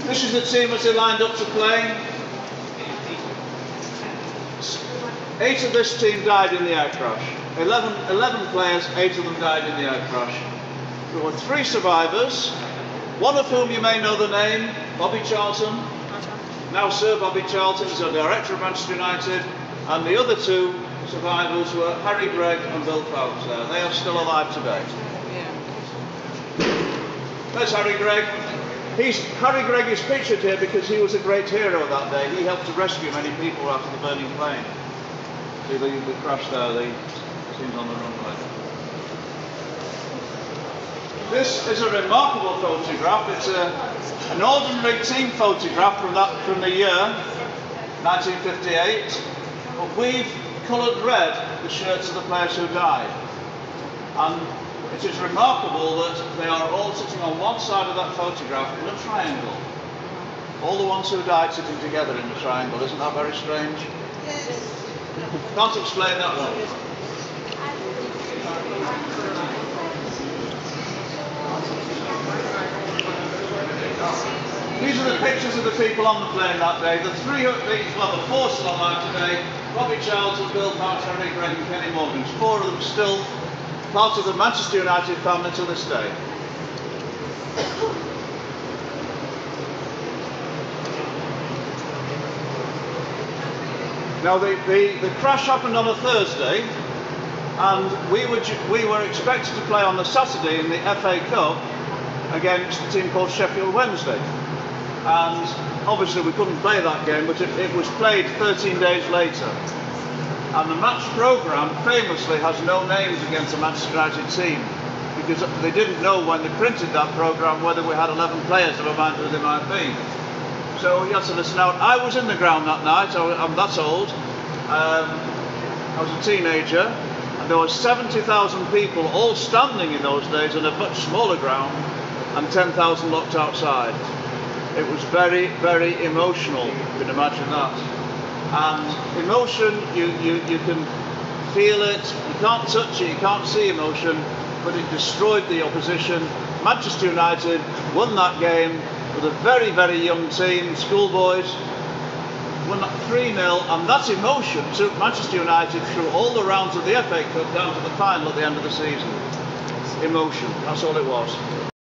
This is the team as they lined up to play. 8 of this team died in the air crash. 11 players, 8 of them died in the air crash. There were 3 survivors, one of whom you may know the name, Bobby Charlton. Now Sir Bobby Charlton is a director of Manchester United, and the other 2 survivors were Harry Gregg and Bill Fowles there. They are still alive today. There's Harry Gregg. Harry Gregg is pictured here because he was a great hero that day. He helped to rescue many people after the burning plane. See the crash there, the team's on the runway. This is a remarkable photograph. It's an ordinary team photograph from the year 1958, but we've coloured red the shirts of the players who died. And it is remarkable that they are all sitting on one side of that photograph in a triangle. All the ones who died sitting together in a triangle. Isn't that very strange? Yes. Can't explain that one. These are the pictures of the people on the plane that day. The 4 still alive today. Bobby Charlton, Bill Fowles, Harry Gregg and Kenny Morgan. 4 of them still part of the Manchester United family to this day. Now the crash happened on a Thursday, and we were expected to play on the Saturday in the FA Cup against a team called Sheffield Wednesday. And obviously we couldn't play that game, but it was played 13 days later. And the match programme famously has no names against the Manchester United team, because they didn't know when they printed that programme whether we had 11 players, never mind who they might be. So you have to listen out. I was in the ground that night. I'm that old. I was a teenager, and there were 70,000 people all standing in those days in a much smaller ground, and 10,000 locked outside. It was very, very emotional. You can imagine that. And emotion, you can feel it. You can't touch it. You can't see emotion, but it destroyed the opposition. Manchester United won that game with a very, very young team, schoolboys, won 3-0, and that emotion took Manchester United through all the rounds of the FA Cup down to the final at the end of the season. Emotion, that's all it was.